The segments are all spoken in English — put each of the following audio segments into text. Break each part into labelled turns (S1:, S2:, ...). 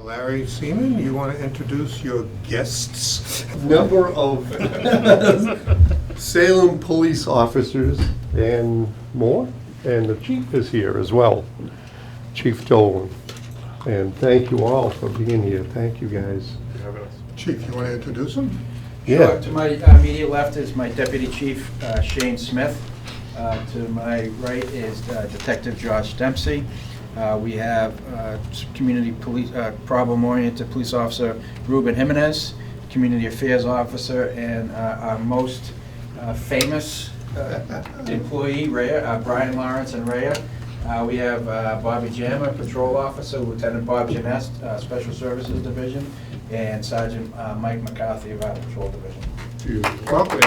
S1: Larry Seaman, you want to introduce your guests?
S2: Number of Salem police officers and more, and the chief is here as well, Chief Dolan. And thank you all for being here. Thank you, guys.
S1: Chief, you want to introduce him?
S2: Yeah.
S3: Sure. To my immediate left is my Deputy Chief, Shane Smith. To my right is Detective Josh Dempsey. We have Community Police, Problem-Oriented Police Officer Ruben Jimenez, Community Affairs Officer, and our most famous employee, Rhea, Brian Lawrence and Rhea. We have Bobby Jammer, Patrol Officer, Lieutenant Bob Janest, Special Services Division, and Sergeant Mike McCarthy of our Patrol Division.
S1: Welcome.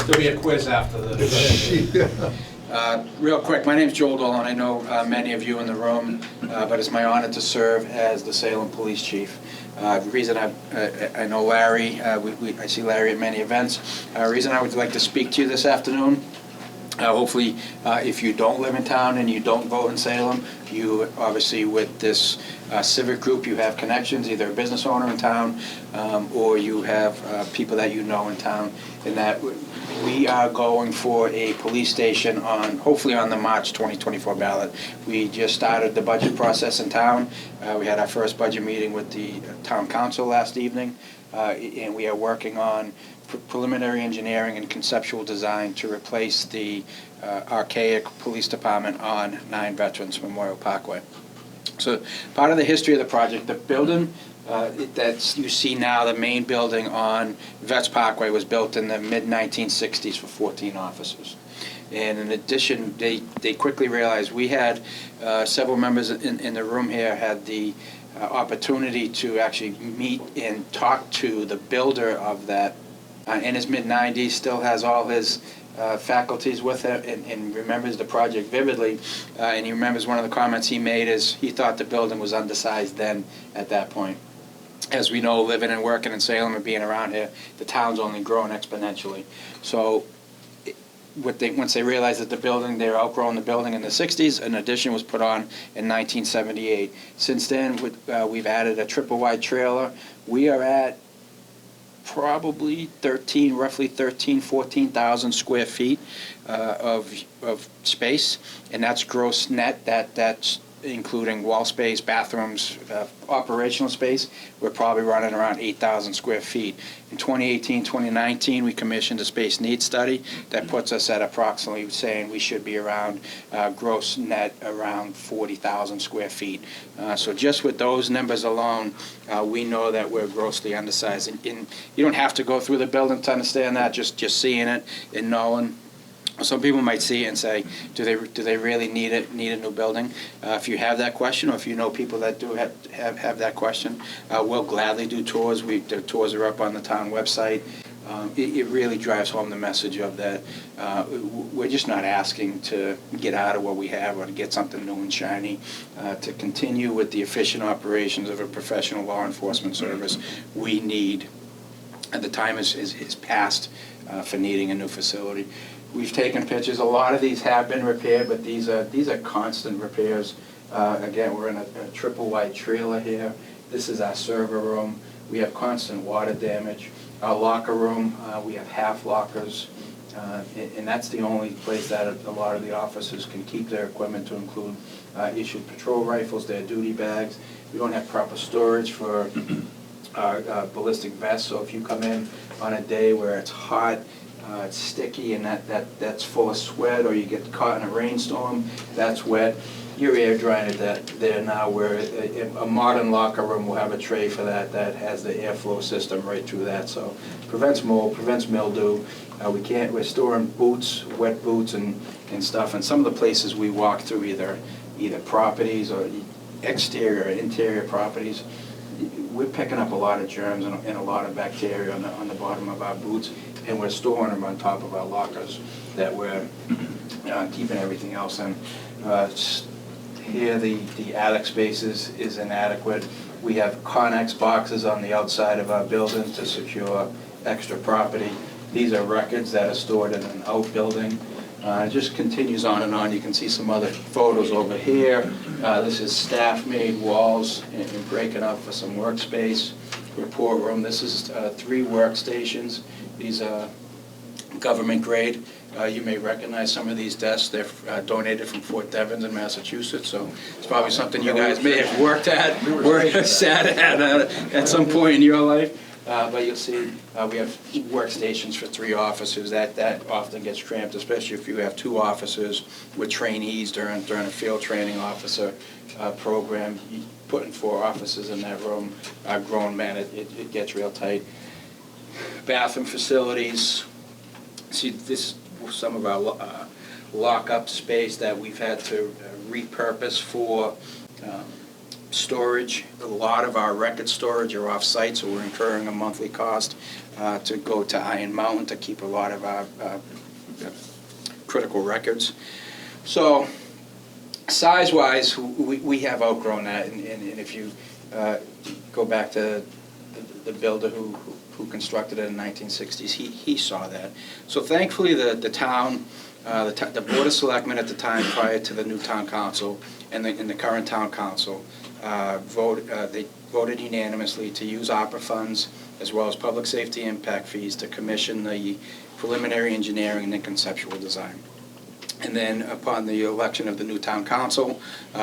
S3: There'll be a quiz after this. Real quick, my name's Joel Dolan. I know many of you in the room, but it's my honor to serve as the Salem Police Chief. The reason I know Larry, I see Larry at many events. The reason I would like to speak to you this afternoon, hopefully if you don't live in town and you don't vote in Salem, you obviously with this civic group you have connections, either a business owner in town or you have people that you know in town, and that we are going for a police station hopefully on the March 2024 ballot. We just started the budget process in town. We had our first budget meeting with the town council last evening, and we are working on preliminary engineering and conceptual design to replace the archaic police department on 9 Veterans Memorial Parkway. So part of the history of the project, the building that you see now, the main building on Vets Parkway, was built in the mid-1960s for 14 officers. And in addition, they quickly realized we had several members in the room here had the opportunity to actually meet and talk to the builder of that in his mid-90s, still has all his faculties with him and remembers the project vividly. And he remembers one of the comments he made is he thought the building was undersized then at that point. As we know, living and working in Salem and being around here, the town's only grown exponentially. So once they realized that they were outgrowing the building in the 60s, an addition was put on in 1978. Since then, we've added a triple-wide trailer. We are at probably roughly 14,000 square feet of space, and that's gross net. That's including wall space, bathrooms, operational space. We're probably running around 8,000 square feet. In 2018, 2019, we commissioned a space needs study that puts us at approximately saying we should be around gross net around 40,000 square feet. So just with those numbers alone, we know that we're grossly undersized. And you don't have to go through the building to understand that, just seeing it and knowing. Some people might see it and say, do they really need a new building? If you have that question, or if you know people that do have that question, we'll gladly do tours. The tours are up on the town website. It really drives home the message of that we're just not asking to get out of what we have or to get something new and shiny. To continue with the efficient operations of a professional law enforcement service, we need, and the time is past for needing a new facility. We've taken pictures. A lot of these have been repaired, but these are constant repairs. Again, we're in a triple-wide trailer here. This is our server room. We have constant water damage. Our locker room, we have half lockers, and that's the only place that a lot of the officers can keep their equipment, to include issued patrol rifles, their duty bags. We don't have proper storage for ballistic vests, so if you come in on a day where it's hot, it's sticky, and that's full of sweat, or you get caught in a rainstorm that's wet, you're air drying it there now, where a modern locker room will have a tray for that has the airflow system right through that, so prevents mold, prevents mildew. We're storing boots, wet boots and stuff, and some of the places we walk through, either properties or exterior or interior properties, we're picking up a lot of germs and a lot of bacteria on the bottom of our boots, and we're storing them on top of our lockers that we're keeping everything else in. Here the attic space is inadequate. We have Connex boxes on the outside of our building to secure extra property. These are records that are stored in an outbuilding. It just continues on and on. You can see some other photos over here. This is staff-made walls and breaking up for some workspace. Report room. This is 3 workstations. These are government grade. You may recognize some of these desks. They're donated from Fort Devens in Massachusetts, so it's probably something you guys may have worked at, sat at some point in your life. But you'll see we have workstations for 3 officers. That often gets cramped, especially if you have 2 officers with trainees during a field training officer program. Putting 4 officers in that room, grown men, it gets real tight. Bathroom facilities. See, this is some of our lock-up space that we've had to repurpose for storage. A lot of our record storage are off-site, so we're incurring a monthly cost to go to Iron Mountain to keep a lot of our critical records. So size-wise, we have outgrown that, and if you go back to the builder who constructed it in the 1960s, he saw that. So thankfully the town, the Board of Selectmen at the time prior to the new town council and the current town council, they voted unanimously to use ARPA funds as well as public safety impact fees to commission the preliminary engineering and the conceptual design. And then upon the election of the new town council,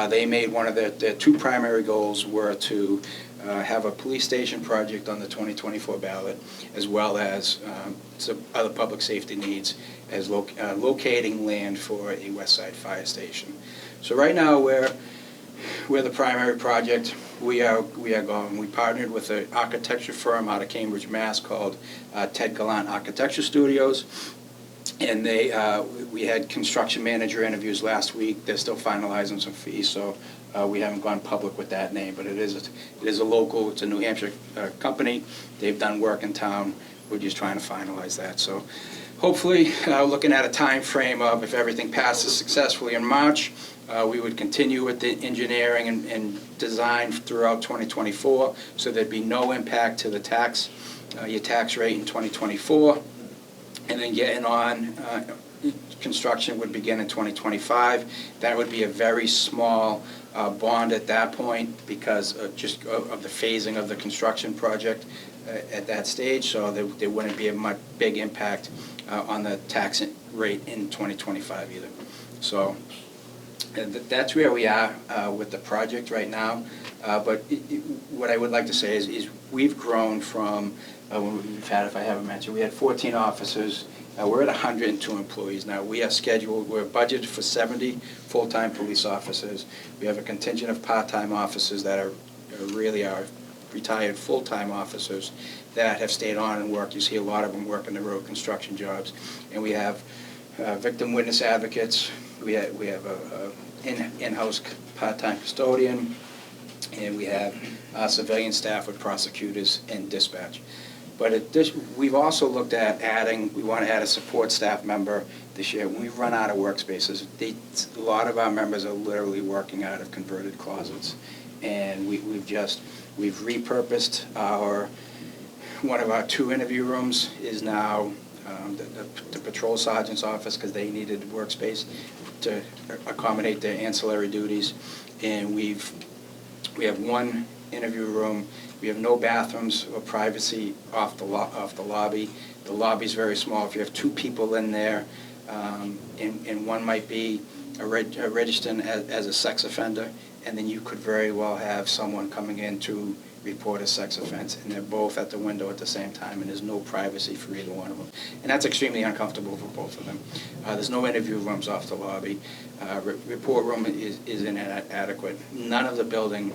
S3: they made one of their 2 primary goals were to have a police station project on the 2024 ballot, as well as some other public safety needs, as locating land for a West Side fire station. So right now we're the primary project. We are going. We partnered with an architecture firm out of Cambridge, Mass. Called Ted Gallant Architecture Studios. And we had construction manager interviews last week. They're still finalizing some fees, so we haven't gone public with that name. But it is a local. It's a New Hampshire company. They've done work in town. We're just trying to finalize that. So hopefully, looking at a time frame of if everything passes successfully in March, we would continue with the engineering and design throughout 2024. So there'd be no impact to the your tax rate in 2024. And then getting on, construction would begin in 2025. That would be a very small bond at that point because of just of the phasing of the construction project at that stage. So there wouldn't be a big impact on the tax rate in 2025 either. So that's where we are with the project right now. But what I would like to say is we've grown from we've had, if I haven't mentioned, we had 14 officers. We're at 102 employees now. We are scheduled, we're budgeted for 70 full-time police officers. We have a contingent of part-time officers that are really our retired full-time officers that have stayed on and worked. You see a lot of them working the road construction jobs. And we have victim witness advocates. We have a in-house part-time custodian. And we have civilian staff with prosecutors and dispatch. But we've also looked at we want to add a support staff member this year. We've run out of workspaces. A lot of our members are literally working out of converted closets. And we've repurposed one of our 2 interview rooms is now the patrol sergeant's office because they needed workspace to accommodate their ancillary duties. And we have 1 interview room. We have no bathrooms or privacy off the lobby. The lobby's very small. If you have 2 people in there, and one might be registered as a sex offender, and then you could very well have someone coming in to report a sex offense, and they're both at the window at the same time, and there's no privacy for either one of them. And that's extremely uncomfortable for both of them. There's no interview rooms off the lobby. Report room is inadequate. None of the building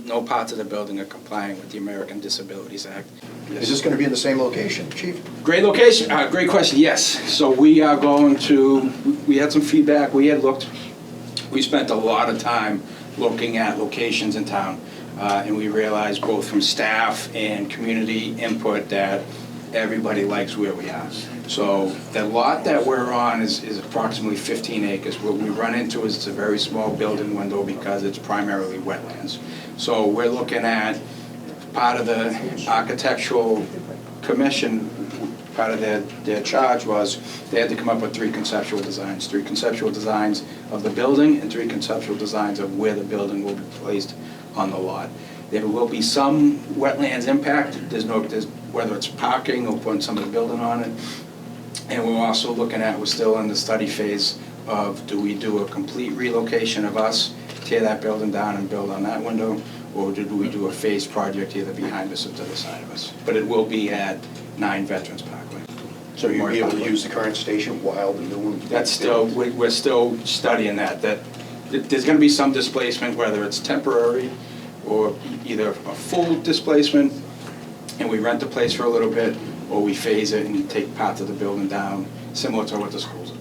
S3: no parts of the building are complying with the American Disabilities Act. Yes.
S4: Is this going to be in the same location, Chief?
S3: Great location. Great question. Yes. So we are going to. We had some feedback. We spent a lot of time looking at locations in town, and we realized both from staff and community input that everybody likes where we are. So the lot that we're on is approximately 15 acres. What we run into is it's a very small building window because it's primarily wetlands. So we're looking at part of the architectural commission part of their charge was they had to come up with 3 conceptual designs. 3 conceptual designs of the building and 3 conceptual designs of where the building will be placed on the lot. There will be some wetlands impact. Whether it's parking or putting some of the building on it. And we're also looking at, we're still in the study phase of, do we do a complete relocation of us, tear that building down and build on that window, or do we do a phased project either behind us or to the side of us? But it will be at 9 Veterans Parkway.
S4: So you'll be able to use the current station while the new one?
S3: That's still, we're still studying that there's gonna be some displacement, whether it's temporary or either a full displacement, and we rent the place for a little bit, or we phase it and take parts of the building down, similar to what the schools are